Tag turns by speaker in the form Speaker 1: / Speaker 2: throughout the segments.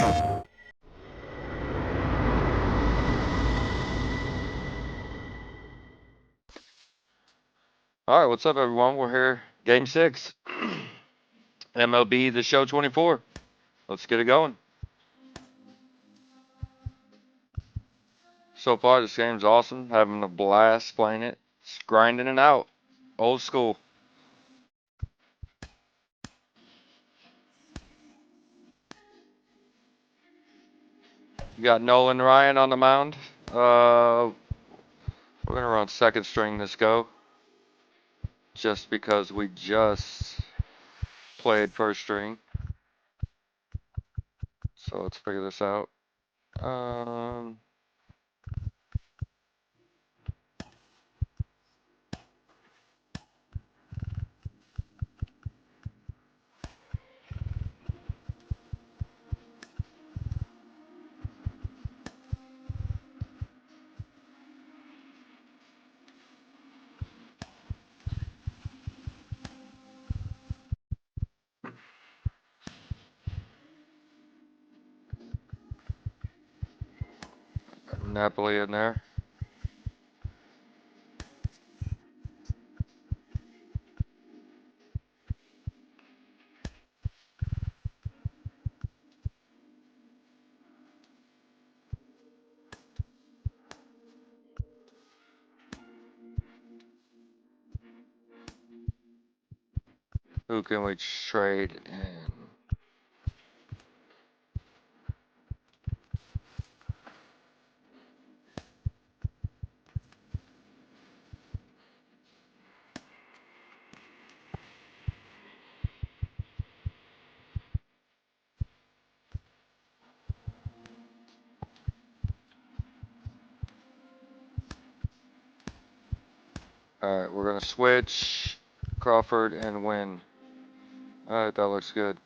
Speaker 1: All right, what's up, everyone? We're here, Game 6, MLB The Show 24. Let's get it going. So far, this game's awesome. Having a blast playing it. Just grinding it out. Old school. You got Nolan Ryan on the mound. We're going to run second string this go. Just because we just played first string. So let's figure this out. Napoli in there. Who can we trade in? Alright, we're going to switch Crawford and win. Alright, that looks good.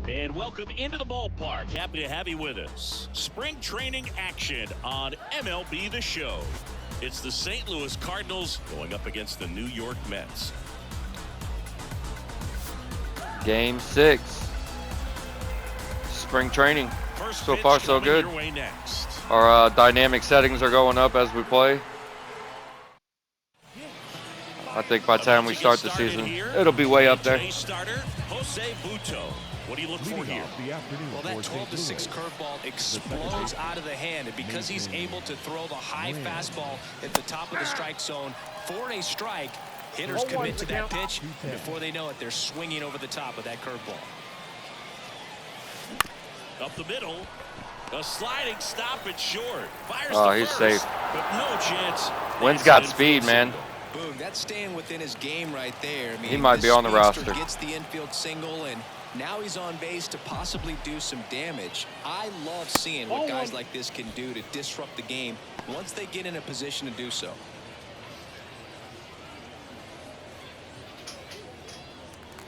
Speaker 2: And welcome into the ballpark. Happy to have you with us. Spring training action on MLB The Show. It's the St. Louis Cardinals going up against the New York Mets.
Speaker 1: Game 6. Spring training.
Speaker 2: First
Speaker 1: so far, so good.
Speaker 2: Your way next.
Speaker 1: Our dynamic settings are going up as we play. I think by the time we start the season, it'll be way up there.
Speaker 2: Starter, Jose Butto. What do you look for here?
Speaker 3: Well, that 12-6 curveball explodes out of the hand, and because he's able to throw the high fastball at the top of the strike zone for a strike, hitters commit to that pitch, and before they know it, they're swinging over the top of that curveball.
Speaker 2: Up the middle, a sliding stop at short. Fires
Speaker 1: Oh,
Speaker 2: to
Speaker 1: he's
Speaker 2: first,
Speaker 1: safe.
Speaker 2: but no chance.
Speaker 1: Wynn's got speed, man.
Speaker 3: Boom, that's staying within his game right there. I mean,
Speaker 1: He might be on the roster.
Speaker 3: Gets the infield single, and now he's on base to possibly do some damage. I love seeing what guys like this can do to disrupt the game once they get in a position to do so.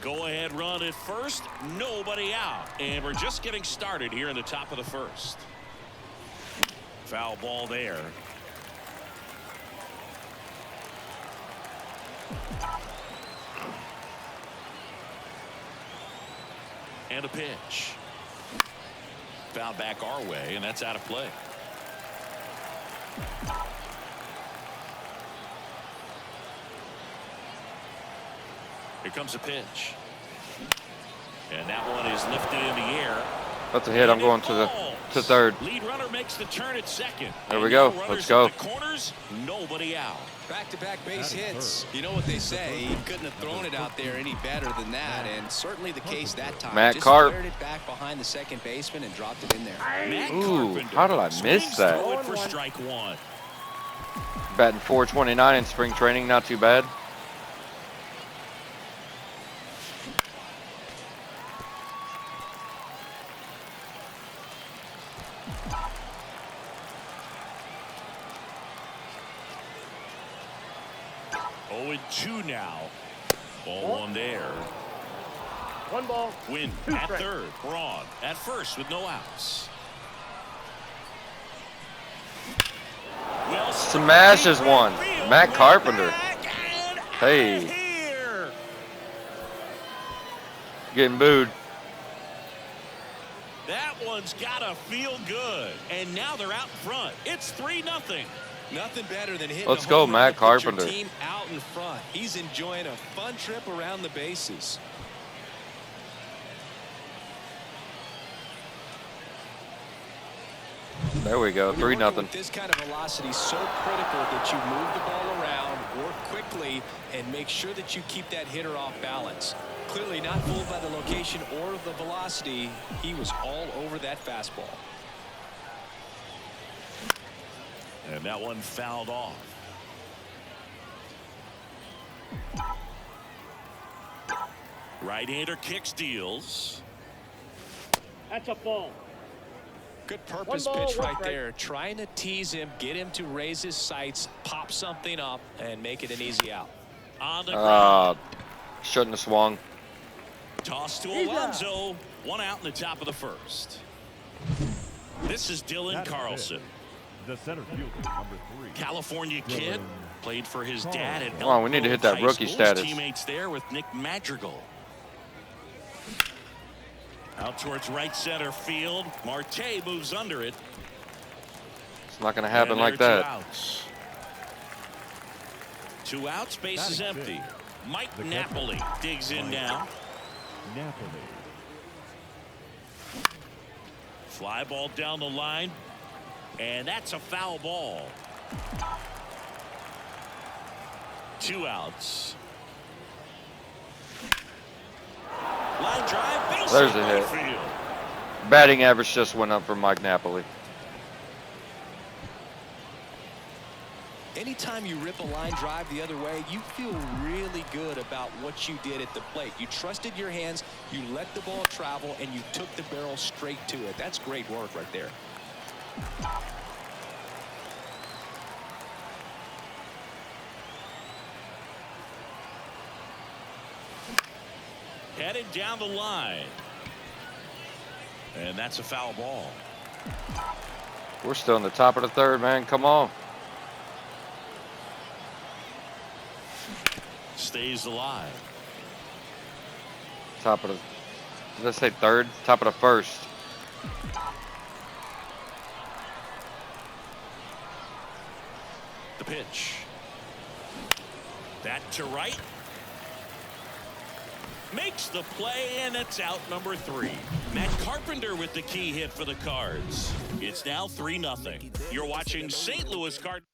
Speaker 2: Go ahead run at first, nobody out, and we're just getting started here in the top of the first. Foul ball there. And a pitch. Foul back our way, and that's out of play. Here comes a pitch. And that one is lifted in the air.
Speaker 1: That's a hit. I'm going to third.
Speaker 2: Lead runner makes the turn at second.
Speaker 1: There we go. Let's go.
Speaker 2: Corners, nobody out.
Speaker 3: Back-to-back base hits. You know what they say. He couldn't have thrown it out there any better than that, and certainly the case that time.
Speaker 1: Matt
Speaker 3: Just
Speaker 1: Carp.
Speaker 3: cleared it back behind the second baseman and dropped it in there.
Speaker 2: Matt
Speaker 1: Ooh,
Speaker 2: Carpenter
Speaker 1: how did I miss that?
Speaker 2: swings through it for strike one.
Speaker 1: Batting .429 in spring training. Not too bad.
Speaker 2: Oh, and 2 now. Ball one there.
Speaker 4: One ball.
Speaker 2: Win at third. Braun at first with no outs. Well
Speaker 1: Smashes one. Matt Carpenter. Hey. Getting booed.
Speaker 2: That one's gotta feel good. And now they're out in front. It's 3-0.
Speaker 3: Nothing better than hitting
Speaker 1: Let's
Speaker 3: a
Speaker 1: go,
Speaker 3: home run
Speaker 1: Matt
Speaker 3: to put your
Speaker 1: Carpenter.
Speaker 3: team out in front. He's enjoying a fun trip around the bases.
Speaker 1: There we go, 3-0.
Speaker 3: This kind of velocity is so critical that you move the ball around, work quickly, and make sure that you keep that hitter off balance. Clearly not fooled by the location or the velocity. He was all over that fastball.
Speaker 2: And that one fouled off. Right-hander kicks, deals.
Speaker 4: That's a ball.
Speaker 3: Good purpose pitch right there. Trying to tease him, get him to raise his sights, pop something up, and make it an easy out.
Speaker 2: On the ground.
Speaker 1: Shouldn't have swung.
Speaker 2: Toss to Alonso. 1 out in the top of the first. This is Dylan Carlson.
Speaker 5: The center fielder, number 3.
Speaker 2: California kid. Played for his dad at
Speaker 1: Come on, we need to hit that rookie status.
Speaker 2: Teammates there with Nick Madrigal. Out towards right center field. Marte moves under it.
Speaker 1: It's not going to happen like that.
Speaker 2: 2 outs, base is empty. Mike Napoli digs in now.
Speaker 5: Napoli.
Speaker 2: Fly ball down the line. And that's a foul ball. 2 outs. Line drive, base
Speaker 1: There's a hit. Batting average just went up for Mike Napoli.
Speaker 3: Anytime you rip a line drive the other way, you feel really good about what you did at the plate. You trusted your hands, you let the ball travel, and you took the barrel straight to it. That's great work right there.
Speaker 2: Headed down the line. And that's a foul ball.
Speaker 1: We're still in the top of the third, man. Come on.
Speaker 2: Stays alive.
Speaker 1: Top of the, did I say third? Top of the first.
Speaker 2: The pitch. That to right. Makes the play, and it's out number 3. Matt Carpenter with the key hit for the Cards. It's now 3-0. You're watching St. Louis Cardinals.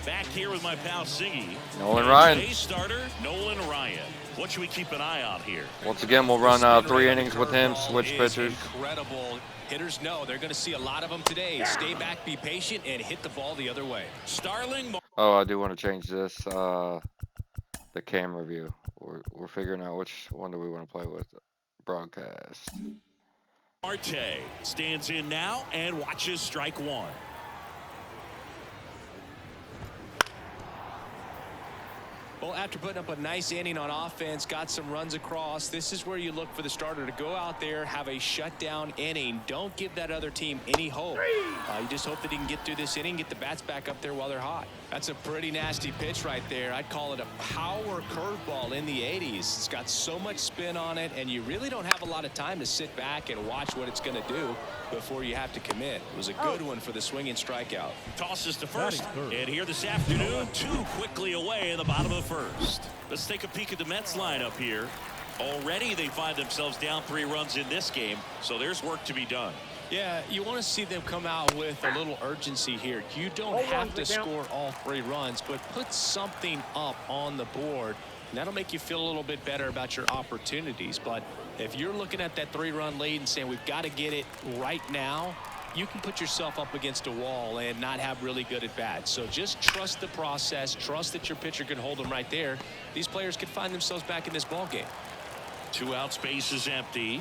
Speaker 2: Back here with my pal Siggy.
Speaker 1: Nolan Ryan.
Speaker 2: Today's starter, Nolan Ryan. What should we keep an eye on here?
Speaker 1: Once again, we'll run 3 innings with him, switch pitchers.
Speaker 3: Incredible. Hitters know they're going to see a lot of them today. Stay back, be patient, and hit the ball the other way.
Speaker 2: Starling.
Speaker 1: Oh, I do want to change this, the camera view. We're figuring out which one do we want to play with. Broadcast.
Speaker 2: Marte stands in now and watches strike 1.
Speaker 3: Well, after putting up a nice inning on offense, got some runs across, this is where you look for the starter to go out there, have a shutdown inning. Don't give that other team any hope. You just hope that he can get through this inning, get the bats back up there while they're hot. That's a pretty nasty pitch right there. I'd call it a power curveball in the 80s. It's got so much spin on it, and you really don't have a lot of time to sit back and watch what it's going to do before you have to commit. It was a good one for the swinging strikeout.
Speaker 2: Tosses to first, and here this afternoon, 2 quickly away in the bottom of the first. Let's take a peek at the Mets lineup here. Already they find themselves down 3 runs in this game, so there's work to be done.
Speaker 3: Yeah, you want to see them come out with a little urgency here. You don't have to score all 3 runs, but put something up on the board, and that'll make you feel a little bit better about your opportunities. But if you're looking at that 3-run lead and saying we've got to get it right now, you can put yourself up against a wall and not have really good at bats. So just trust the process, trust that your pitcher can hold them right there. These players could find themselves back in this ball game.
Speaker 2: 2 out, space is empty.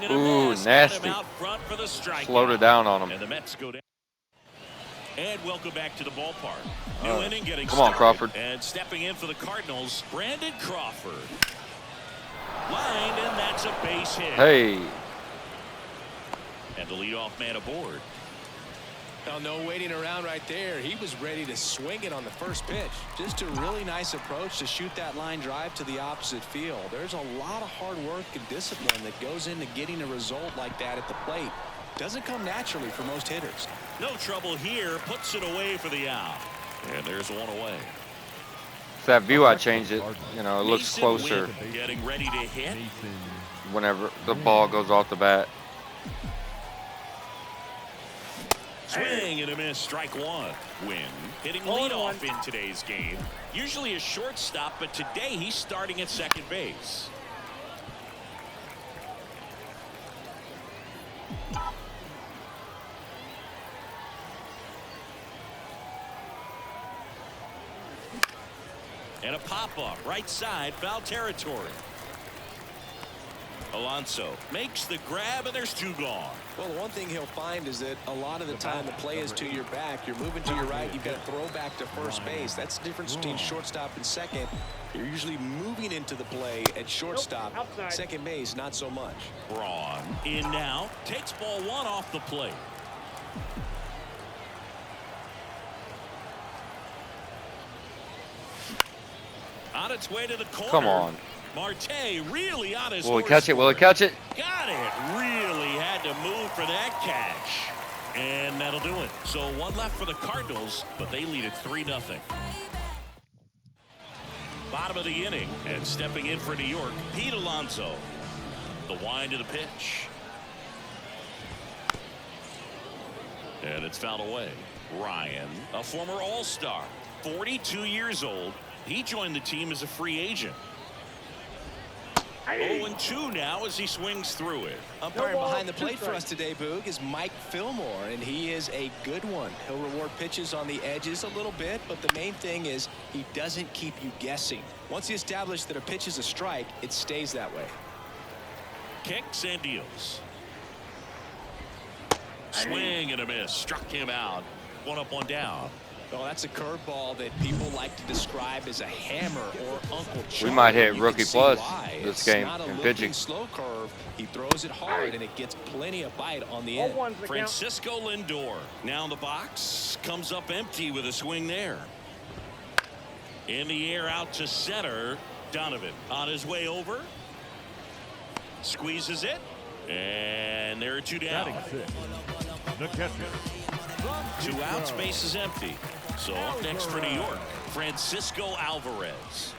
Speaker 1: Ooh, nasty. Slowed it down on him.
Speaker 2: And the Mets go down. And welcome back to the ballpark. New inning getting
Speaker 1: Come on,
Speaker 2: started.
Speaker 1: Crawford.
Speaker 2: And stepping in for the Cardinals, Brandon Crawford. Lined, and that's a base hit.
Speaker 1: Hey.
Speaker 2: And the leadoff man aboard.
Speaker 3: Well, no waiting around right there. He was ready to swing it on the first pitch. Just a really nice approach to shoot that line drive to the opposite field. There's a lot of hard work and discipline that goes into getting a result like that at the plate. Doesn't come naturally for most hitters.
Speaker 2: No trouble here. Puts it away for the out. And there's one away.
Speaker 1: It's that view I changed it. You know, it looks
Speaker 2: Mason
Speaker 1: closer
Speaker 2: Wynn getting ready to hit.
Speaker 1: whenever the ball goes off the bat.
Speaker 2: Swing and a miss. Strike one. Wynn hitting leadoff in today's game. Usually a shortstop, but today he's starting at second base. And a pop-up right side, foul territory. Alonso makes the grab, and there's two gone.
Speaker 3: Well, the one thing he'll find is that a lot of the time the play is to your back. You're moving to your right. You've got to throw back to first base. That's the difference between shortstop and second. You're usually moving into the play at shortstop. Second base, not so much.
Speaker 2: Braun in now. Takes ball one off the plate. On its way to the corner.
Speaker 1: Come on.
Speaker 2: Marte really on his
Speaker 1: Will he
Speaker 2: horse
Speaker 1: catch it? Will he catch it?
Speaker 2: Got it. Really had to move for that catch. And that'll do it. So one left for the Cardinals, but they lead it 3-0. Bottom of the inning, and stepping in for New York, Pete Alonso. The wind to the pitch. And it's fouled away. Ryan, a former All-Star, 42 years old. He joined the team as a free agent. 0-2 now as he swings through it.
Speaker 3: Umpiring behind the plate for us today, Boog, is Mike Fillmore, and he is a good one. He'll reward pitches on the edges a little bit, but the main thing is he doesn't keep you guessing. Once he establishes that a pitch is a strike, it stays that way.
Speaker 2: Kicks and deals. Swing and a miss. Struck him out. One up, one down.
Speaker 3: Well, that's a curveball that people like to describe as a hammer or Uncle Charlie.
Speaker 1: We might hit
Speaker 3: You
Speaker 1: rookie
Speaker 3: can see
Speaker 1: plus
Speaker 3: why.
Speaker 1: this
Speaker 3: It's
Speaker 1: game
Speaker 3: not a
Speaker 1: in
Speaker 3: looking
Speaker 1: pitching.
Speaker 3: slow curve. He throws it hard, and it gets plenty of bite on the end.
Speaker 2: Francisco Lindor now in the box. Comes up empty with a swing there. In the air out to center. Donovan on his way over. Squeezes it. And there are two down.
Speaker 5: The catcher.
Speaker 2: 2 outs, base is empty. So up next for New York, Francisco Alvarez.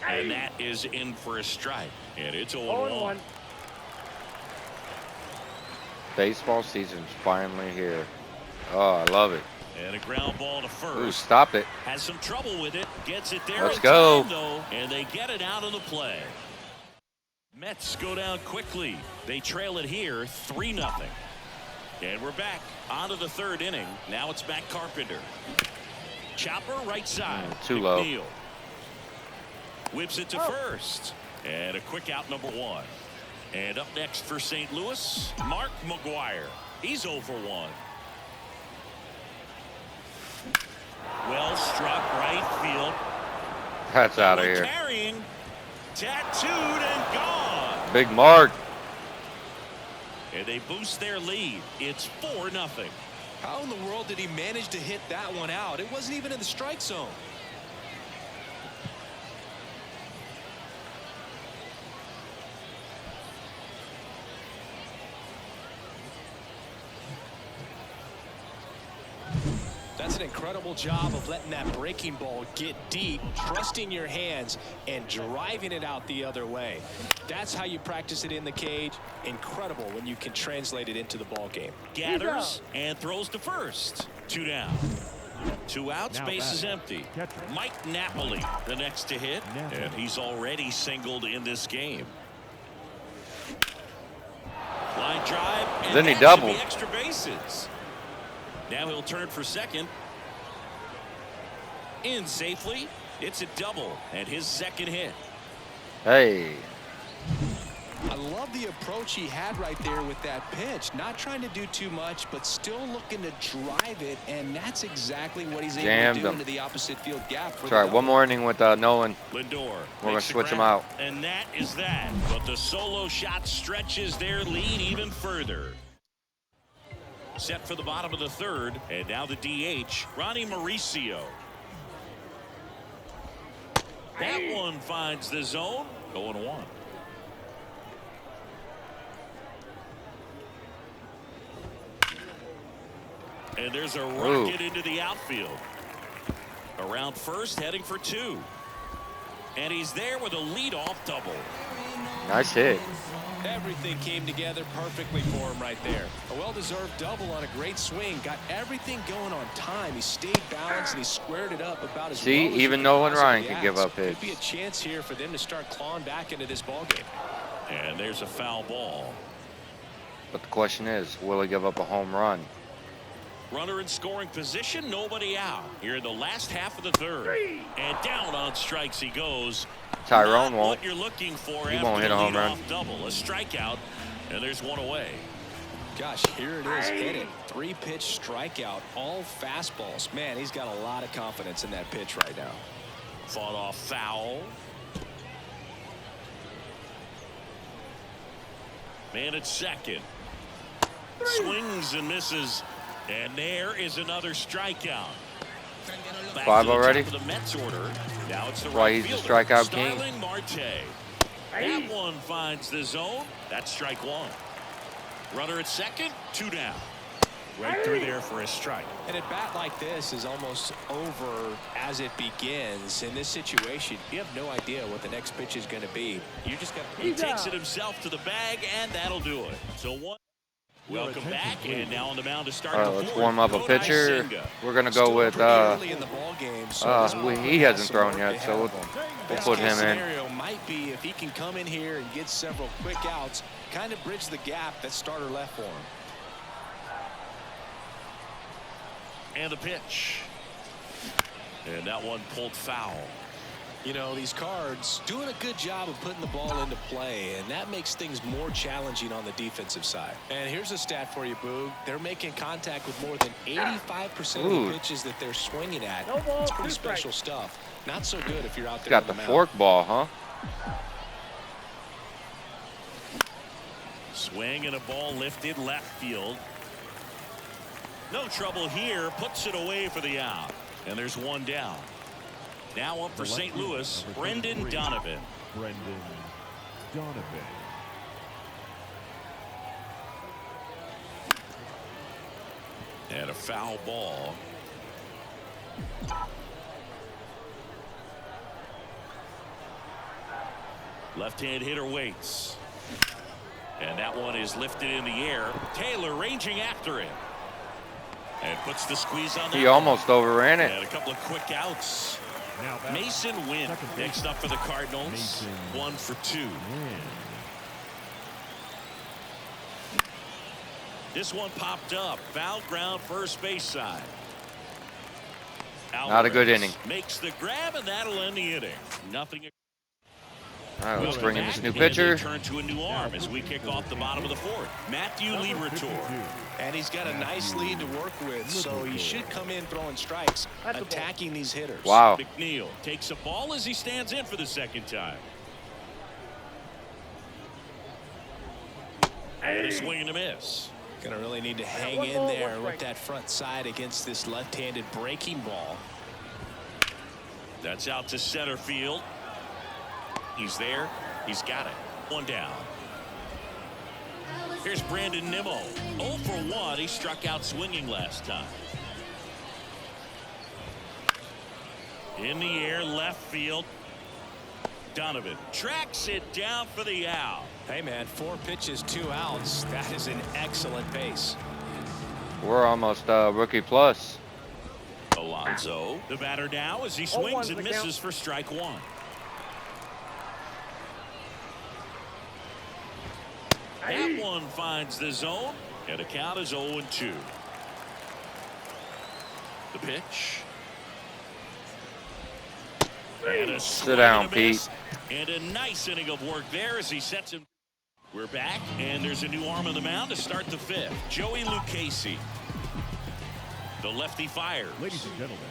Speaker 2: And that is in for a strike. And it's 0-1.
Speaker 1: Baseball season's finally here. Oh, I love it.
Speaker 2: And a ground ball to first.
Speaker 1: Ooh, stop it.
Speaker 2: Has some trouble with it. Gets it there.
Speaker 1: Let's
Speaker 2: in
Speaker 1: go.
Speaker 2: time, though, and they get it out of the play. Mets go down quickly. They trail it here 3-0. And we're back onto the third inning. Now it's Matt Carpenter. Chopper right side.
Speaker 1: Too low.
Speaker 2: McNeil whips it to first. And a quick out, number 1. And up next for St. Louis, Mark McGwire. He's 0 for 1. Well struck right field.
Speaker 1: That's out of here.
Speaker 2: Carrying, tattooed and gone.
Speaker 1: Big Mark.
Speaker 2: And they boost their lead. It's 4-0.
Speaker 3: How in the world did he manage to hit that one out? It wasn't even in the strike zone. That's an incredible job of letting that breaking ball get deep, trusting your hands, and driving it out the other way. That's how you practice it in the cage. Incredible when you can translate it into the ball game.
Speaker 2: Gathers and throws to first. 2 down. 2 outs, base is empty. Mike Napoli, the next to hit, and he's already singled in this game. Line drive, and
Speaker 1: Then he
Speaker 2: that should
Speaker 1: doubled.
Speaker 2: be extra bases. Now he'll turn for second. In safely. It's a double and his second hit.
Speaker 1: Hey.
Speaker 3: I love the approach he had right there with that pitch. Not trying to do too much, but still looking to drive it, and that's exactly what he's able to do into the opposite field gap.
Speaker 1: That's right. One more inning with Nolan.
Speaker 2: Lindor.
Speaker 1: We're going to switch him out.
Speaker 2: And that is that. But the solo shot stretches their lead even further. Set for the bottom of the third, and now the DH, Ronnie Mauricio. That one finds the zone. 0-1. And there's a rocket into the outfield. Around first, heading for 2. And he's there with a leadoff double.
Speaker 1: Nice hit.
Speaker 3: Everything came together perfectly for him right there. A well-deserved double on a great swing. Got everything going on time. He stayed balanced and he squared it up about as well as
Speaker 1: even Nolan Ryan could give up hits.
Speaker 3: Could be a chance here for them to start clawing back into this ballgame.
Speaker 2: And there's a foul ball.
Speaker 1: But the question is, will he give up a home run?
Speaker 2: Runner in scoring position, nobody out. Here in the last half of the third. And down on strikes he goes.
Speaker 1: Tyrone
Speaker 2: Not
Speaker 1: won't.
Speaker 2: What you're looking for
Speaker 1: He
Speaker 2: after
Speaker 1: won't hit
Speaker 2: the
Speaker 1: a home run.
Speaker 2: leadoff double. A strikeout, and there's one away.
Speaker 3: Gosh, here it is. Hit it. 3-pitch strikeout. All fastballs. Man, he's got a lot of confidence in that pitch right now.
Speaker 2: Fought off foul. Man at second. Swings and misses. And there is another strikeout. Back
Speaker 1: 5
Speaker 2: to the
Speaker 1: already?
Speaker 2: top of the Mets order. Now it's the
Speaker 1: Why
Speaker 2: right
Speaker 1: he's the
Speaker 2: fielder,
Speaker 1: strikeout king.
Speaker 2: Starling Marte. That one finds the zone. That's strike 1. Runner at second, 2 down. Right through there for a strike.
Speaker 3: And a bat like this is almost over as it begins. In this situation, you have no idea what the next pitch is going to be. You just got
Speaker 2: He takes it himself to the bag, and that'll do it. So one. Welcome back, and now on the mound to start the
Speaker 1: Let's
Speaker 2: fourth.
Speaker 1: warm up a pitcher. We're going to go with, he hasn't thrown yet, so we'll put him in.
Speaker 3: Scenario might be if he can come in here and get several quick outs, kind of bridge the gap that starter left for him.
Speaker 2: And the pitch. And that one pulled foul.
Speaker 3: You know, these Cards doing a good job of putting the ball into play, and that makes things more challenging on the defensive side. And here's a stat for you, Boog. They're making contact with more than 85% of the pitches that they're swinging at. It's pretty special stuff. Not so good if you're out there.
Speaker 1: Got the fork ball, huh?
Speaker 2: Swing and a ball lifted left field. No trouble here. Puts it away for the out. And there's one down. Now up for St. Louis, Brendan Donovan.
Speaker 5: Brendan Donovan.
Speaker 2: And a foul ball. Left-hand hitter waits. And that one is lifted in the air. Taylor ranging after it. And puts the squeeze on that.
Speaker 1: He almost overran it.
Speaker 2: And a couple of quick outs. Mason Wynn next up for the Cardinals. 1 for 2. This one popped up. Foul ground first base side.
Speaker 1: Not a good inning.
Speaker 2: Makes the grab, and that'll end the inning. Nothing.
Speaker 1: All right, let's bring in this new pitcher.
Speaker 2: Turn to a new arm as we kick off the bottom of the fourth. Matthew Liberatore.
Speaker 3: And he's got a nice lead to work with, so he should come in throwing strikes, attacking these hitters.
Speaker 1: Wow.
Speaker 2: McNeil takes a ball as he stands in for the second time. And a swing and a miss.
Speaker 3: Gonna really need to hang in there with that front side against this left-handed breaking ball.
Speaker 2: That's out to center field. He's there. He's got it. One down. Here's Brandon Nimmo. 0 for 1. He struck out swinging last time. In the air, left field. Donovan tracks it down for the out.
Speaker 3: Hey, man, 4 pitches, 2 outs. That is an excellent pace.
Speaker 1: We're almost rookie plus.
Speaker 2: Alonso, the batter now as he swings and misses for strike 1. That one finds the zone, and the count is 0-2. The pitch. And a
Speaker 1: Sit down,
Speaker 2: and a miss,
Speaker 1: Pete.
Speaker 2: and a nice inning of work there as he sets him. We're back, and there's a new arm on the mound to start the fifth. Joey Lucchesi. The lefty fires.
Speaker 5: Ladies and gentlemen,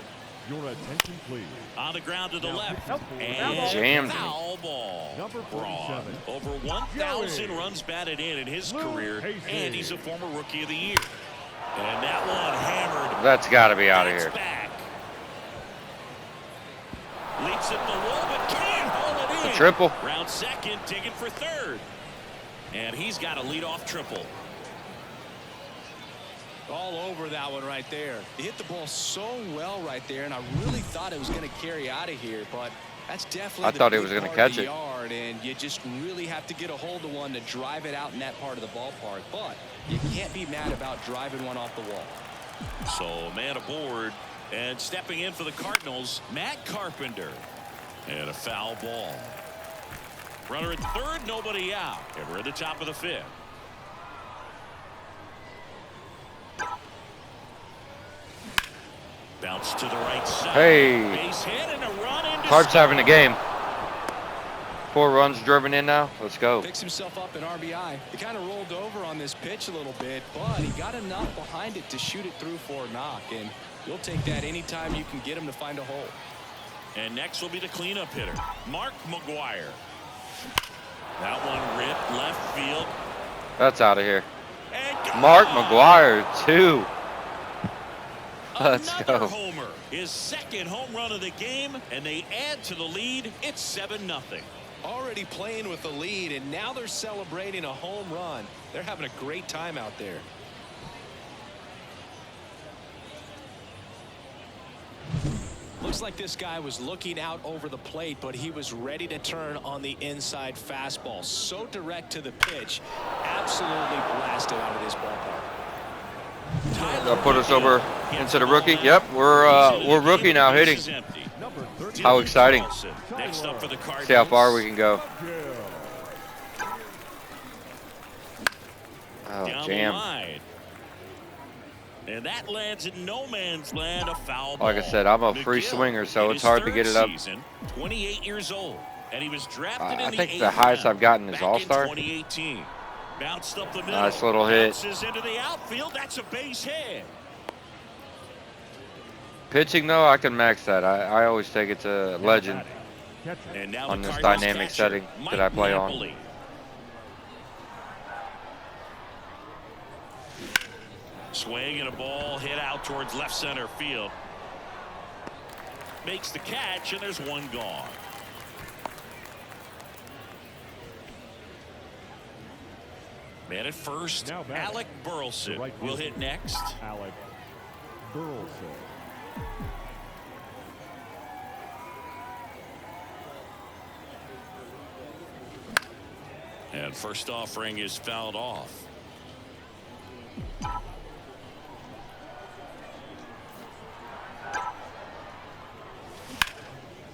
Speaker 5: your attention please.
Speaker 2: On the ground to the left.
Speaker 1: Jammed
Speaker 2: And
Speaker 1: me.
Speaker 2: foul ball.
Speaker 5: Number
Speaker 2: Braun.
Speaker 5: 47.
Speaker 2: Over 1,000
Speaker 5: Joey.
Speaker 2: runs batted in his
Speaker 5: Lucchesi.
Speaker 2: career, and he's a former Rookie of the Year. And that one hammered.
Speaker 1: That's got to be out of
Speaker 2: That's
Speaker 1: here.
Speaker 2: back. Leaps at the wall, but can't haul it in.
Speaker 1: The triple.
Speaker 2: Round second, digging for third. And he's got a leadoff triple.
Speaker 3: All over that one right there. He hit the ball so well right there, and I really thought it was going to carry out of here, but that's definitely
Speaker 1: I thought he was going to catch it.
Speaker 3: Yard, and you just really have to get a hold of one to drive it out in that part of the ballpark, but you can't be mad about driving one off the wall.
Speaker 2: So man aboard, and stepping in for the Cardinals, Matt Carpenter. And a foul ball. Runner at third, nobody out. And we're at the top of the fifth. Bounce to the right side.
Speaker 1: Hey.
Speaker 2: Base hit and a run into
Speaker 1: Carp's having a game. 4 runs driven in now. Let's go.
Speaker 3: Picks himself up an RBI. He kind of rolled over on this pitch a little bit, but he got enough behind it to shoot it through for a knock, and you'll take that anytime you can get him to find a hole.
Speaker 2: And next will be the cleanup hitter, Mark McGwire. That one ripped left field.
Speaker 1: That's out of here.
Speaker 2: And
Speaker 1: Mark
Speaker 2: gone.
Speaker 1: McGwire, 2. Let's
Speaker 2: Another
Speaker 1: go.
Speaker 2: homer. His second home run of the game, and they add to the lead. It's 7-0.
Speaker 3: Already playing with the lead, and now they're celebrating a home run. They're having a great time out there. Looks like this guy was looking out over the plate, but he was ready to turn on the inside fastball. So direct to the pitch. Absolutely blasted out of this ballpark.
Speaker 1: They'll put us over into the rookie. Yep, we're rookie now hitting.
Speaker 5: Number 30.
Speaker 1: How exciting.
Speaker 2: Next up for the Cardinals.
Speaker 1: See how far we can go. Oh,
Speaker 2: Down the
Speaker 1: jam.
Speaker 2: line. And that lands in no man's land, a foul ball.
Speaker 1: Like I said, I'm a free
Speaker 2: McGill,
Speaker 1: swinger, so
Speaker 2: in
Speaker 1: it's
Speaker 2: his
Speaker 1: hard to
Speaker 2: third
Speaker 1: get it up.
Speaker 2: Season, 28 years old, and he was drafted in
Speaker 1: I
Speaker 2: the
Speaker 1: think
Speaker 2: 8th
Speaker 1: the highest
Speaker 2: round
Speaker 1: I've gotten is
Speaker 2: back
Speaker 1: All-Star.
Speaker 2: in 2018. Bounced up the middle.
Speaker 1: Nice little hit.
Speaker 2: Bounces into the outfield. That's a base hit.
Speaker 1: Pitching, though, I can max that. I always take it to legend
Speaker 2: And now
Speaker 1: on
Speaker 2: the
Speaker 1: this
Speaker 2: Cardinals
Speaker 1: dynamic
Speaker 2: catcher,
Speaker 1: setting
Speaker 2: Mike
Speaker 1: that I play on.
Speaker 2: Napoli. Swing and a ball hit out towards left center field. Makes the catch, and there's one gone. Man at first,
Speaker 5: Now batting.
Speaker 2: Alec Burleson
Speaker 5: The right
Speaker 2: will
Speaker 5: fielder.
Speaker 2: hit next.
Speaker 5: Alec Burleson.
Speaker 2: And first offering is fouled off.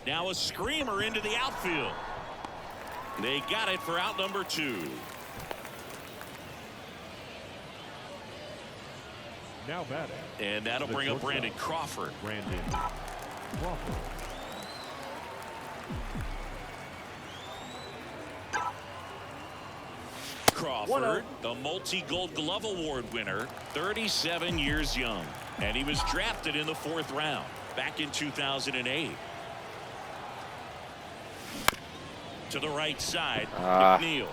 Speaker 2: Now a screamer into the outfield. They got it for out number 2.
Speaker 5: Now batting.
Speaker 2: And that'll
Speaker 5: The
Speaker 2: bring up
Speaker 5: shortstop.
Speaker 2: Brandon Crawford.
Speaker 5: Brandon Crawford.
Speaker 2: Crawford, the multi-gold glove award winner, 37 years young. And he was drafted in the 4th round back in 2008. To the right side, McNeil.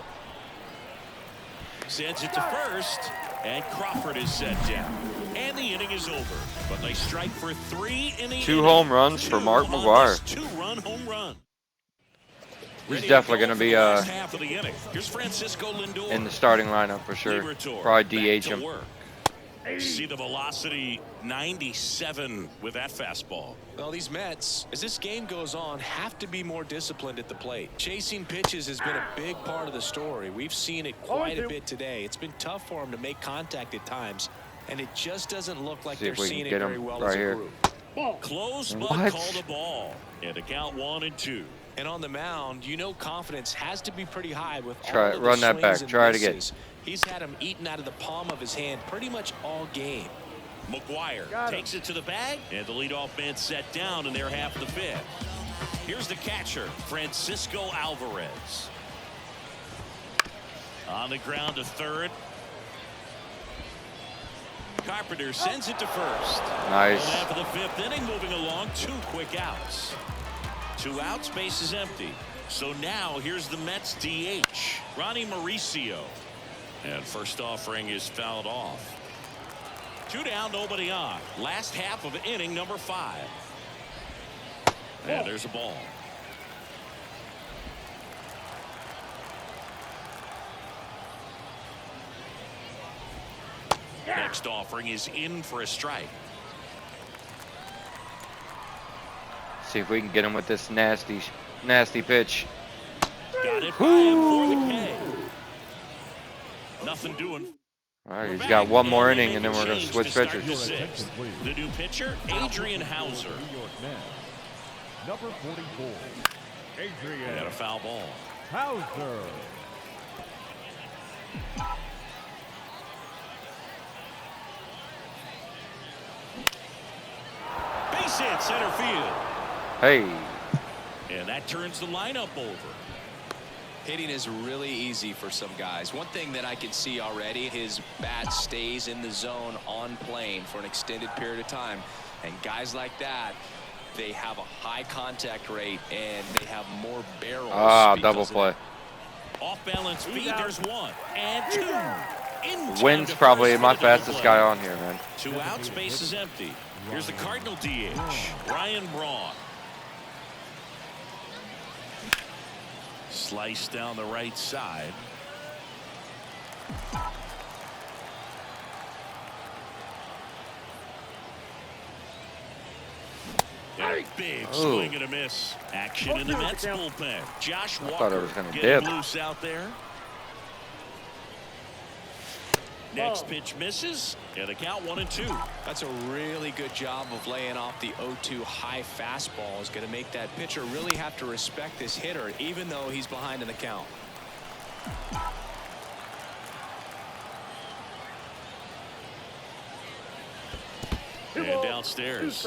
Speaker 2: Sends it to first, and Crawford is set down. And the inning is over. But they strike for 3 in the
Speaker 1: 2
Speaker 2: inning.
Speaker 1: home runs for Mark
Speaker 2: on
Speaker 1: McGwire.
Speaker 2: this 2-run home run.
Speaker 1: He's
Speaker 2: Ready
Speaker 1: definitely
Speaker 2: go
Speaker 1: going to
Speaker 2: for
Speaker 1: be
Speaker 2: the last half of the inning. Here's Francisco Lindor.
Speaker 1: in the starting lineup for sure.
Speaker 2: Liberatore
Speaker 1: Probably
Speaker 2: back
Speaker 1: DH
Speaker 2: to
Speaker 1: him.
Speaker 2: work. See the velocity, 97 with that fastball.
Speaker 3: Well, these Mets, as this game goes on, have to be more disciplined at the plate. Chasing pitches has been a big part of the story. We've seen it quite a bit today. It's been tough for them to make contact at times, and it just doesn't look like
Speaker 1: See
Speaker 3: they're
Speaker 1: if we
Speaker 3: seeing
Speaker 1: can
Speaker 3: it
Speaker 1: get
Speaker 3: very
Speaker 1: him
Speaker 3: well
Speaker 1: right
Speaker 3: as a
Speaker 1: here.
Speaker 3: group.
Speaker 4: Ball.
Speaker 2: Close, but
Speaker 1: What?
Speaker 2: called a ball. And a count 1 and 2.
Speaker 3: And on the mound, you know confidence has to be pretty high with
Speaker 1: Try-
Speaker 3: all of the
Speaker 1: run that
Speaker 3: swings
Speaker 1: back.
Speaker 3: and
Speaker 1: Try it again.
Speaker 3: misses. He's had him eaten out of the palm of his hand pretty much all game.
Speaker 2: McGwire takes it to the bag, and the leadoff man set down in their half of the 5th. Here's the catcher, Francisco Alvarez. A On the ground to third. Carpenter sends it to first.
Speaker 1: Nice.
Speaker 2: Well, after the fifth inning, moving along, 2 quick outs. 2 outs, base is empty. So now here's the Mets DH, Ronnie Mauricio. And first offering is fouled off. 2 down, nobody on. Last half of inning number 5. And there's a ball. Next offering is in for a strike.
Speaker 1: See if we can get him with this nasty pitch.
Speaker 2: Got it by him for the K. Nothing doing.
Speaker 1: All right, he's got one more inning, and then we're going to
Speaker 2: Change
Speaker 1: switch
Speaker 2: start
Speaker 1: pitchers.
Speaker 2: the sixth. The new pitcher, Adrian Hauser.
Speaker 5: New York Mets. Number 44.
Speaker 2: And a
Speaker 5: Adrian
Speaker 2: foul ball.
Speaker 5: Hauser.
Speaker 2: Base hit, center field.
Speaker 1: Hey,
Speaker 2: And that turns the lineup over.
Speaker 3: Hitting is really easy for some guys. One thing that I can see already, his bat stays in the zone on plane for an extended period of time. And guys like that, they have a high contact rate and they have more barrels.
Speaker 1: double play.
Speaker 2: Off balance feed, there's 1 and 2. In time
Speaker 1: Wynn's
Speaker 2: to
Speaker 1: probably
Speaker 2: first
Speaker 1: my
Speaker 2: for the double
Speaker 1: fastest
Speaker 2: play.
Speaker 1: guy on here, man.
Speaker 2: 2 outs, base is empty. Here's the Cardinal DH, Ryan Braun. Slice down the right side. And a big swing and a miss. Action in the Mets bullpen. Josh Walker
Speaker 1: thought I was gonna
Speaker 2: getting
Speaker 1: dip.
Speaker 2: loose out there. Next pitch misses, and a count 1 and 2.
Speaker 3: That's a really good job of laying off the 0-2 high fastball. Is going to make that pitcher really have to respect this hitter, even though he's behind in the count.
Speaker 2: And downstairs.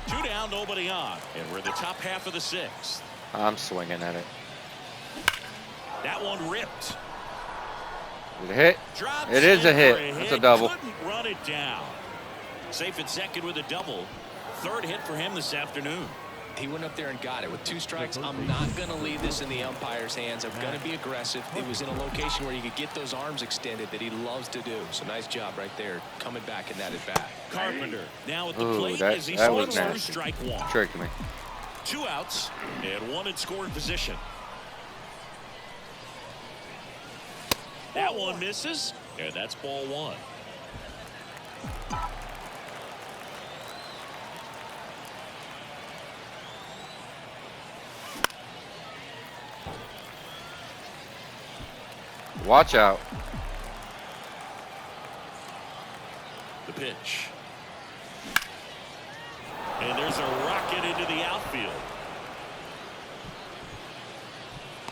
Speaker 2: Two down, nobody on. And we're in the top half of the 6th.
Speaker 1: I'm swinging at it.
Speaker 2: That one ripped.
Speaker 1: Is it a hit?
Speaker 2: Drops
Speaker 1: It is
Speaker 2: in
Speaker 1: a hit.
Speaker 2: for
Speaker 1: It's a double.
Speaker 2: Couldn't run it down. Safe at second with a double. 3rd hit for him this afternoon.
Speaker 3: He went up there and got it with 2 strikes. I'm not going to leave this in the umpire's hands. I'm going to be aggressive. It was in a location where you could get those arms extended that he loves to do. So nice job right there coming back in that at bat.
Speaker 2: Carpenter now at the
Speaker 1: Ooh,
Speaker 2: plate
Speaker 1: that-
Speaker 2: as he
Speaker 1: that was
Speaker 2: swings through
Speaker 1: nasty.
Speaker 2: strike 1.
Speaker 1: Tricked me.
Speaker 2: 2 outs and 1 in scoring position. That one misses, and that's ball 1.
Speaker 1: Watch out.
Speaker 2: The pitch. And there's a rocket into the outfield.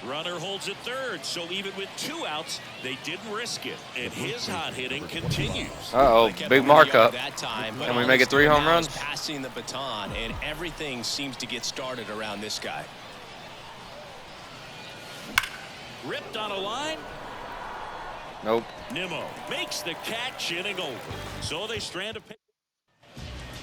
Speaker 2: Runner holds at 3rd, so even with 2 outs, they didn't risk it. And his hot hitting continues.
Speaker 1: Uh-oh,
Speaker 3: They kept
Speaker 1: big
Speaker 3: him
Speaker 1: markup.
Speaker 3: that time, but
Speaker 1: Can we
Speaker 3: all
Speaker 1: make
Speaker 3: he's
Speaker 1: it 3
Speaker 3: doing
Speaker 1: home
Speaker 3: now is
Speaker 1: runs?
Speaker 3: passing the baton, and everything seems to get started around this guy.
Speaker 2: Ripped on a line.
Speaker 1: Nope.
Speaker 2: Nimmo makes the catch, inning over. So they strand a pitch.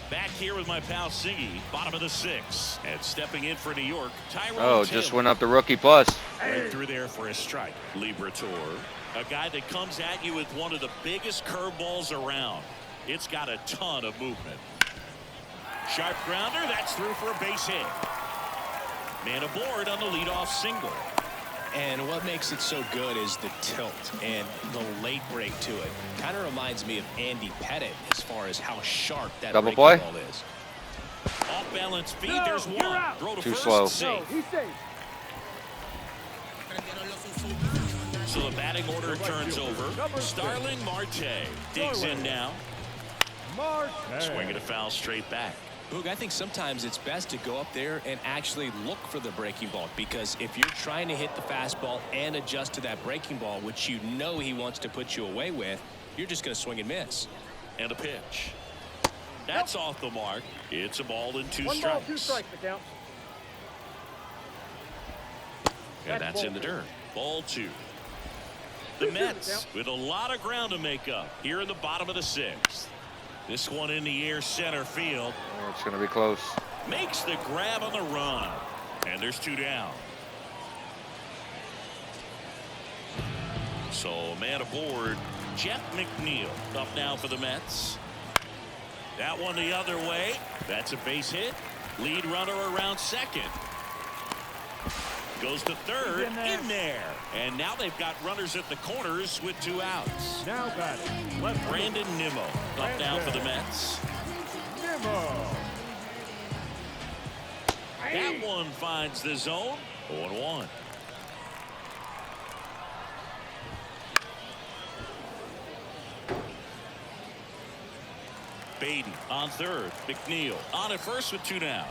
Speaker 2: Back here with my pal Siggy, bottom of the 6th. And stepping in for New York, Tyrone
Speaker 1: Oh,
Speaker 2: Taylor.
Speaker 1: just went up to rookie plus.
Speaker 2: Right through there for a strike. Liberator, a guy that comes at you with one of the biggest curveballs around. It's got a ton of movement. Sharp grounder, that's through for a base hit. Man aboard on the leadoff single.
Speaker 3: And what makes it so good is the tilt and the late break to it. Kind of reminds me of Andy Pettit as far as how sharp that
Speaker 1: Double
Speaker 3: breaking
Speaker 1: play?
Speaker 3: ball is.
Speaker 2: Off balance feed, there's
Speaker 4: you're
Speaker 2: 1.
Speaker 4: out.
Speaker 2: Throw to
Speaker 1: Too
Speaker 2: first,
Speaker 1: slow.
Speaker 2: safe.
Speaker 4: He's safe.
Speaker 2: So the batting order turns over. Starling Marte digs in now.
Speaker 5: Marte.
Speaker 2: Swinging a foul straight back.
Speaker 3: Boog, I think sometimes it's best to go up there and actually look for the breaking ball, because if you're trying to hit the fastball and adjust to that breaking ball, which you know he wants to put you away with, you're just going to swing and miss.
Speaker 2: And a pitch. That's off the mark. It's a ball and 2
Speaker 4: 1
Speaker 2: strikes.
Speaker 4: ball, 2 strikes, the count.
Speaker 2: And that's in the dirt. Ball 2. The Mets with a lot of ground to make up here in the bottom of the 6th. This one in the air center field.
Speaker 1: Oh, it's going to be close.
Speaker 2: Makes the grab on the run. And there's 2 down. So a man aboard. Jeff McNeil up now for the Mets. That one the other way. That's a base hit. Lead runner around second. Goes to third. In there. And now they've got runners at the corners with 2 outs.
Speaker 5: Now batting. Left
Speaker 2: Brandon Nimmo up now for the Mets.
Speaker 5: Nimmo.
Speaker 2: That one finds the zone. 0-1. Baden on third. McNeil on at first with 2 down.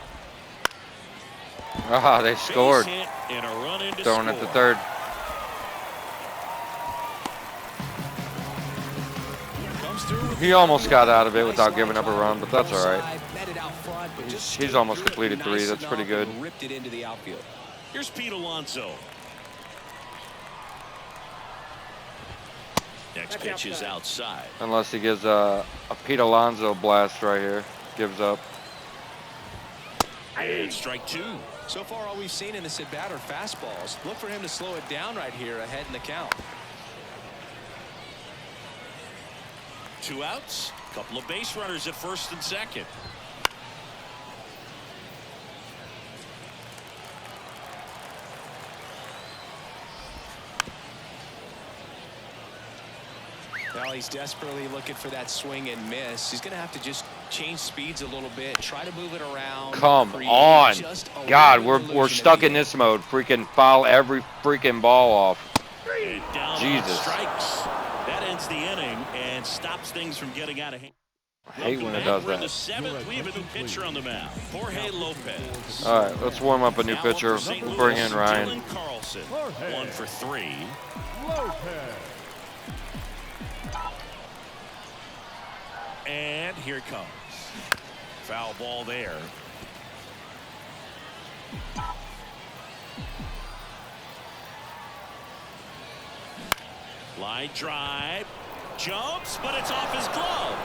Speaker 1: Ah, they scored.
Speaker 2: Base hit and a run in to
Speaker 1: Throwing at the
Speaker 2: score.
Speaker 1: third.
Speaker 3: Comes through with
Speaker 1: He almost got out of it without giving up a run, but that's all right.
Speaker 3: Batted out front, but just
Speaker 1: He's
Speaker 3: stayed
Speaker 1: almost
Speaker 3: good,
Speaker 1: completed 3.
Speaker 3: nice
Speaker 1: That's pretty
Speaker 3: enough,
Speaker 1: good.
Speaker 3: and ripped it into the outfield.
Speaker 2: Here's Pete Alonso. Next pitch is outside.
Speaker 1: Unless he gives a Pete Alonso blast right here. Gives up.
Speaker 2: And strike 2.
Speaker 3: So far, all we've seen in this at bat are fastballs. Look for him to slow it down right here ahead in the count.
Speaker 2: 2 outs. Couple of base runners at first and second.
Speaker 3: Well, he's desperately looking for that swing and miss. He's going to have to just change speeds a little bit, try to move it around.
Speaker 1: Come
Speaker 3: create
Speaker 1: on.
Speaker 3: just a
Speaker 1: God,
Speaker 3: little
Speaker 1: we're
Speaker 3: illusion
Speaker 1: stuck
Speaker 3: at the
Speaker 1: in
Speaker 3: end.
Speaker 1: this mode. Freaking foul every freaking ball off.
Speaker 2: And down
Speaker 1: Jesus.
Speaker 2: on strikes. That ends the inning and stops things from getting out of hand.
Speaker 1: I hate when it does
Speaker 2: We're in the
Speaker 1: that.
Speaker 2: 7th. We have a new pitcher on the mound. Jorge Lopez.
Speaker 1: All right, let's warm up a new
Speaker 2: Now
Speaker 1: pitcher.
Speaker 2: up for St.
Speaker 1: We'll bring
Speaker 2: Louis,
Speaker 1: in Ryan.
Speaker 2: Dylan Carlson.
Speaker 5: Jorge.
Speaker 2: 1 for 3.
Speaker 5: Lopez.
Speaker 2: And here it comes. Foul ball there. Line drive. Jumps, but it's off his glove.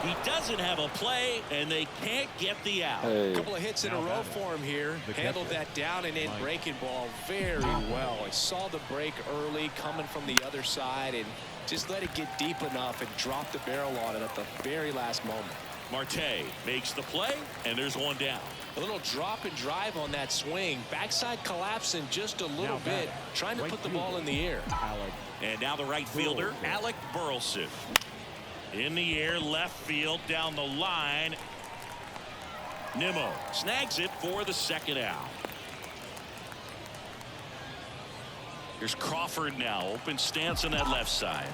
Speaker 2: He doesn't have a play, and they can't get the out.
Speaker 1: Hey.
Speaker 3: A couple of hits in a row for him here. Handled that down and in breaking ball very well. He saw the break early coming from the other side and just let it get deep enough and drop the barrel on it at the very last moment.
Speaker 2: Marte makes the play, and there's 1 down.
Speaker 3: A little drop and drive on that swing. Backside collapsing just a little bit, trying to put the ball in the air.
Speaker 5: Alec.
Speaker 2: And now the right fielder, Alec Burleson. In the air, left field, down the line. Nimmo snags it for the 2nd out. Here's Crawford now. Open stance on that left side.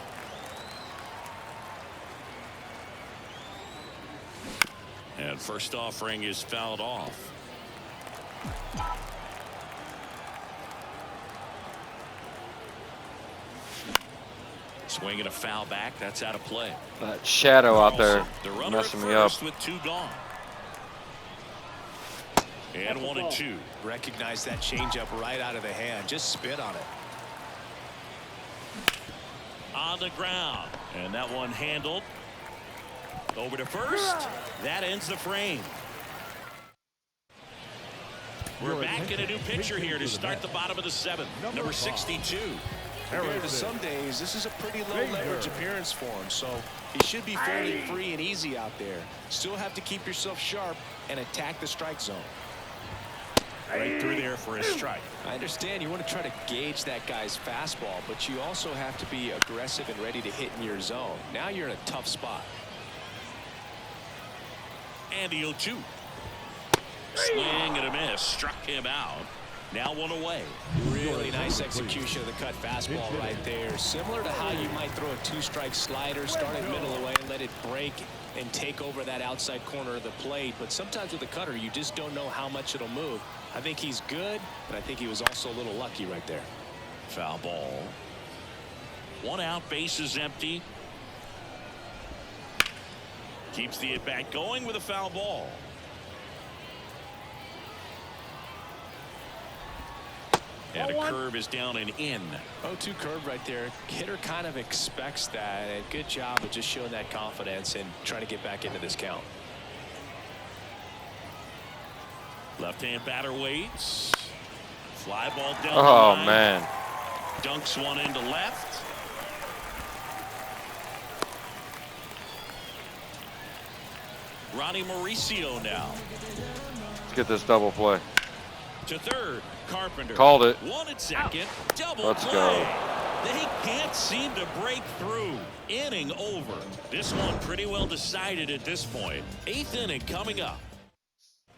Speaker 2: And first offering is fouled off. Swing and a foul back. That's out of play.
Speaker 1: That shadow out there
Speaker 2: The runner
Speaker 1: messing
Speaker 2: at
Speaker 1: me up.
Speaker 2: first with 2 gone. And 1 and 2.
Speaker 3: Recognize that changeup right out of the hand. Just spit on it.
Speaker 2: On the ground. And that one handled. Over to first. That ends the frame. We're back in a new picture here to start the bottom of the 7th. Number 62.
Speaker 3: Compared to some days, this is a pretty low leverage appearance for him, so he should be fairly free and easy out there. Still have to keep yourself sharp and attack the strike zone.
Speaker 2: Right through there for a strike.
Speaker 3: I understand you want to try to gauge that guy's fastball, but you also have to be aggressive and ready to hit in your zone. Now you're in a tough spot.
Speaker 2: And the 0-2. Swing and a miss. Struck him out. Now 1 away.
Speaker 3: Really nice execution of the cut fastball right there. Similar to how you might throw a 2-strike slider, start it middle away, and let it break and take over that outside corner of the plate. But sometimes with a cutter, you just don't know how much it'll move. I think he's good, but I think he was also a little lucky right there.
Speaker 2: Foul ball. 1 out, base is empty. Keeps the at-bat going with a foul ball. And a curve is down and in.
Speaker 3: 0-2 curve right there. Hitter kind of expects that. And good job of just showing that confidence and trying to get back into this count.
Speaker 2: Left-hand batter waits. Fly ball down the
Speaker 1: Oh,
Speaker 2: line.
Speaker 1: man.
Speaker 2: Dunks one into left. Ronnie Mauricio now.
Speaker 1: Let's get this double play.
Speaker 2: To third. Carpenter.
Speaker 1: Called it.
Speaker 2: One at second. Double
Speaker 1: Let's
Speaker 2: play.
Speaker 1: go.
Speaker 2: They can't seem to break through. Inning over. This one pretty well decided at this point. 8th inning coming up.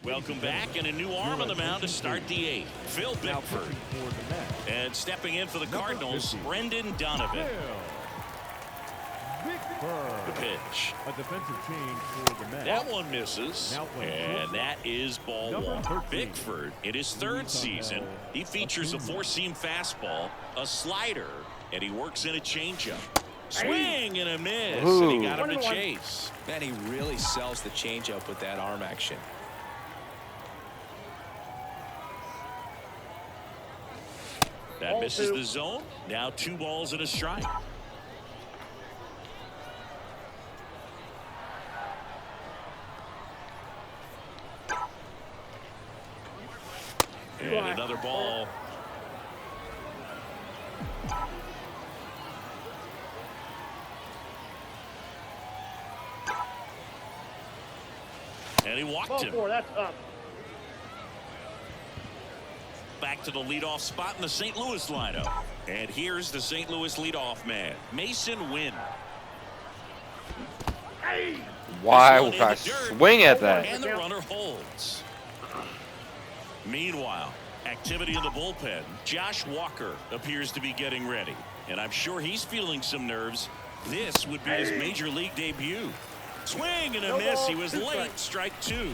Speaker 2: Welcome back, and a new arm on the mound to start the 8th. Phil Bickford. And stepping in for the Cardinals, Brendan Donovan. The pitch.
Speaker 5: A defensive change for the Mets.
Speaker 2: That one misses, and that is ball one. Bickford, in his 3rd season, he features a 4-seam fastball, a slider, and he works in a changeup. Swing and a miss, and he got him to chase.
Speaker 3: Man, he really sells the changeup with that arm action.
Speaker 2: That misses the zone. Now 2 balls and a strike. And another ball. And he walked him.
Speaker 4: That's up.
Speaker 2: Back to the leadoff spot in the St. Louis lineup. And here's the St. Louis leadoff man, Mason Wynn.
Speaker 1: Why would I swing at that?
Speaker 2: And the runner holds. Meanwhile, activity in the bullpen. Josh Walker appears to be getting ready. And I'm sure he's feeling some nerves. This would be his major league debut. Swing and a miss. He was late. Strike 2.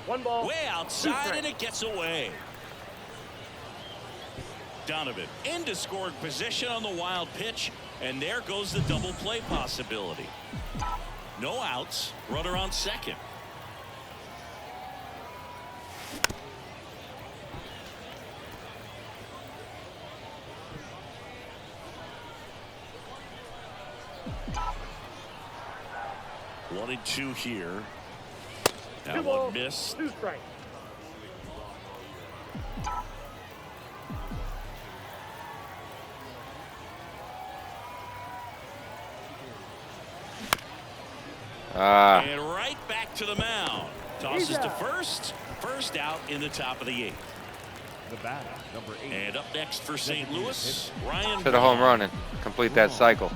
Speaker 4: One ball.
Speaker 2: Way outside, and it gets away. Donovan into scoring position on the wild pitch, and there goes the double play possibility. No outs, runner on second. One and 2 here. That one missed.
Speaker 4: 2 strikes. And right back to the mound. Tosses to first. First out in the top of the 8th.
Speaker 5: The batter, number 8.
Speaker 2: And up next for St. Louis, Ryan.
Speaker 1: Hit a home run and complete that cycle.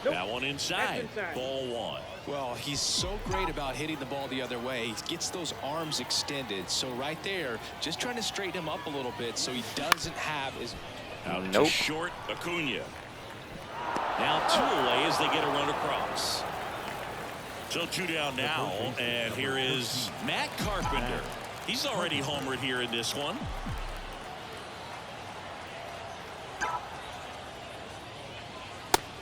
Speaker 2: That one inside. Ball 1.
Speaker 3: Well, he's so great about hitting the ball the other way. He gets those arms extended. So right there, just trying to straighten him up a little bit so he doesn't have his.
Speaker 2: Out to short, Acuna. Now 2 away as they get a run across. So 2 down now, and here is Matt Carpenter. He's already homered here in this one.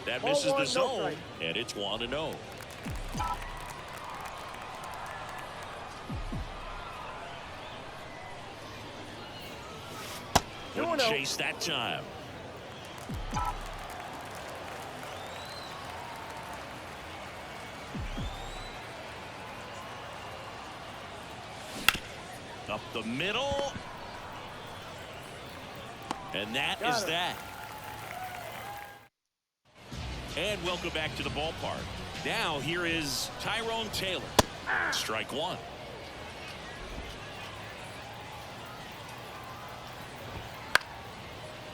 Speaker 2: That misses the zone, and it's 1-0. Wouldn't chase that time. Up the middle. And that is that. And welcome back to the ballpark. Now here is Tyrone Taylor. Strike 1.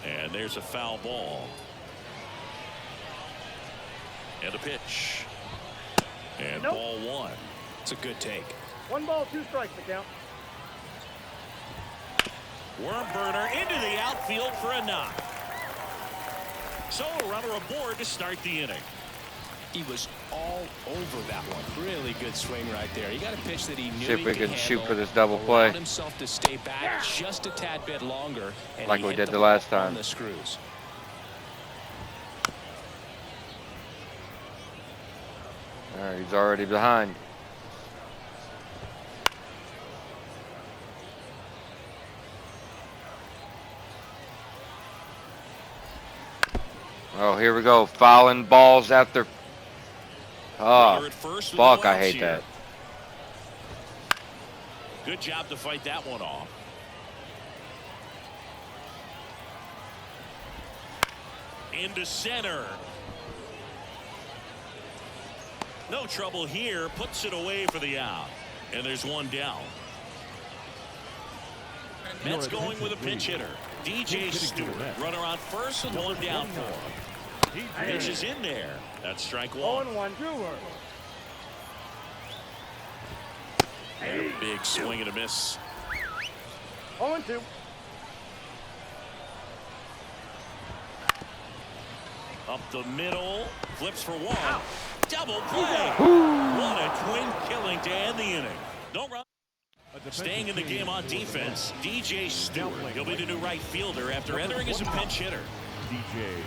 Speaker 2: And there's a foul ball. And a pitch. And ball 1.
Speaker 3: It's a good take.
Speaker 4: 1 ball, 2 strikes, the count.
Speaker 2: Worm burner into the outfield for a knock. So a runner aboard to start the inning.
Speaker 3: He was all over that one. Really good swing right there. He got a pitch that he knew
Speaker 1: See if
Speaker 3: he
Speaker 1: we
Speaker 3: could
Speaker 1: can shoot
Speaker 3: handle,
Speaker 1: for this double play.
Speaker 3: allowed himself to stay back just a tad bit longer, and
Speaker 1: like
Speaker 3: he
Speaker 1: we
Speaker 3: hit
Speaker 1: did the
Speaker 3: ball
Speaker 1: last
Speaker 3: on
Speaker 1: time.
Speaker 3: the screws.
Speaker 1: All right, he's already behind. Oh, here we go. Fouling balls after. Oh, fuck, I hate that.
Speaker 2: Good job to fight that one off. Into center. No trouble here. Puts it away for the out. And there's one down. Mets going with a pinch hitter. DJ Stewart. Runner on first and one down for him. Pitch is in there. That's strike one.
Speaker 4: 0-1.
Speaker 2: And a big swing and a miss.
Speaker 4: 0-2.
Speaker 2: Up the middle. Flips for one. Double play. What a twin killing to end the inning. No run. Staying in the game on defense, DJ Stewart. He'll be the new right fielder after entering as a pinch hitter.
Speaker 5: DJ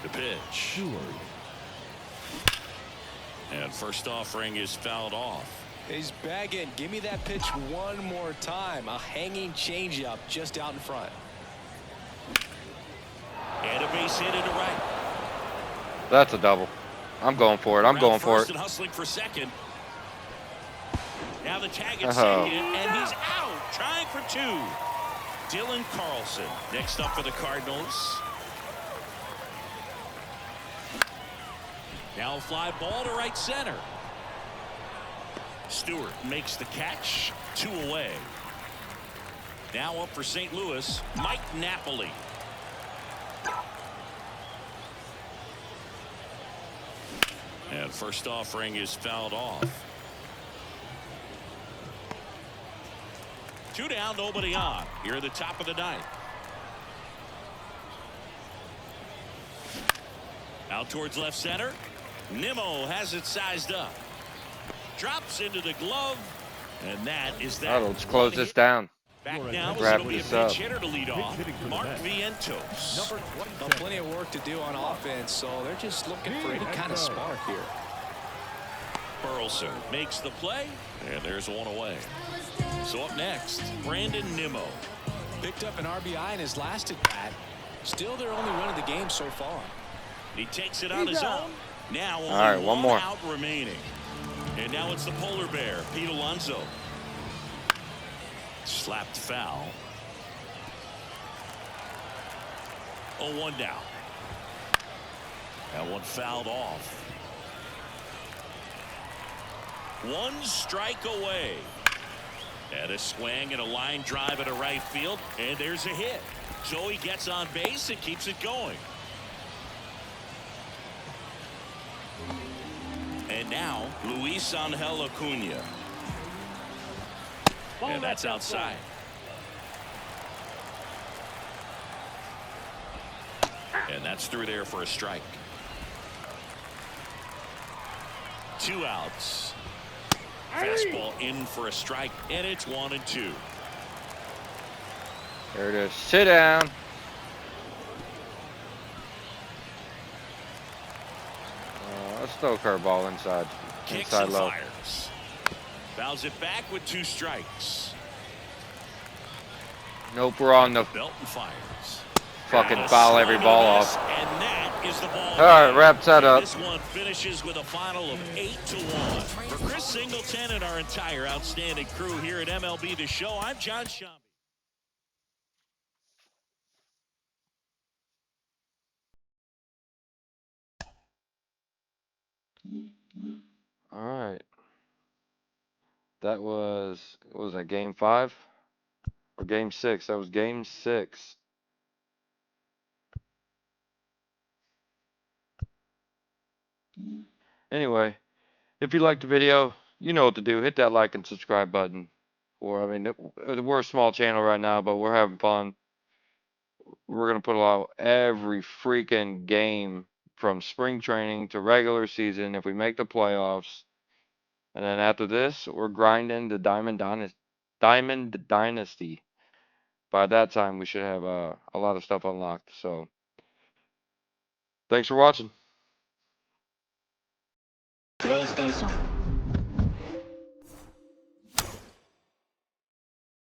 Speaker 2: The pitch. And first offering is fouled off.
Speaker 3: He's begging. Give me that pitch one more time. A hanging changeup just out in front.
Speaker 2: And a base hit into right.
Speaker 1: That's a double. I'm going for it. I'm going for it.
Speaker 2: And hustling for second. Now the tag at second, and he's out. Trying for two. Dylan Carlson next up for the Cardinals. Now a fly ball to right center. Stewart makes the catch. 2 away. Now up for St. Louis, Mike Napoli. And first offering is fouled off. 2 down, nobody on. Here at the top of the ninth. Out towards left center. Nimmo has it sized up. Drops into the glove. And that is that.
Speaker 1: Let's close this down.
Speaker 2: Back now,
Speaker 1: Wrap
Speaker 2: it'll be a
Speaker 1: this
Speaker 2: pinch
Speaker 1: up.
Speaker 2: hitter to lead off. Mark Vientos.
Speaker 3: Well, plenty of work to do on offense, so they're just looking for any kind of spark here.
Speaker 2: Burleson makes the play, and there's one away. So up next, Brandon Nimmo.
Speaker 3: Picked up an RBI in his last at bat. Still their only run of the game so far.
Speaker 2: He takes it on his own. Now only
Speaker 1: all right, one more
Speaker 2: out remaining. And now it's the polar bear, Pete Alonso. Slapped foul. 0-1 down. That one fouled off. 1 strike away. And a swing and a line drive into right field. And there's a hit. So he gets on base and keeps it going. And now, Luis Angel Acuna. And that's outside. And that's through there for a strike. 2 outs. Fastball in for a strike, and it's 1-2.
Speaker 1: There it is. Sit down. Let's throw a curveball inside.
Speaker 2: Kicks
Speaker 1: Inside
Speaker 2: and
Speaker 1: low.
Speaker 2: fires. Fouls it back with 2 strikes.
Speaker 1: Nope, we're on the
Speaker 2: Belt and fires.
Speaker 1: fucking foul every ball off.
Speaker 2: And that is the ball.
Speaker 1: All right, wraps that up.
Speaker 2: This one finishes with a final of 8-1. For Chris Singleton and our entire outstanding crew here at MLB The Show, I'm John Shambi.
Speaker 1: All right. That was, what was that, game 5? Or game 6? That was game 6. Anyway, if you liked the video, you know what to do. Hit that like and subscribe button. Or, I mean, we're a small channel right now, but we're having fun. We're going to put out every freaking game from spring training to regular season if we make the playoffs. And then after this, we're grinding the Diamond Dynasty. By that time, we should have a lot of stuff unlocked. So, thanks for watching.
Speaker 6: PlayStation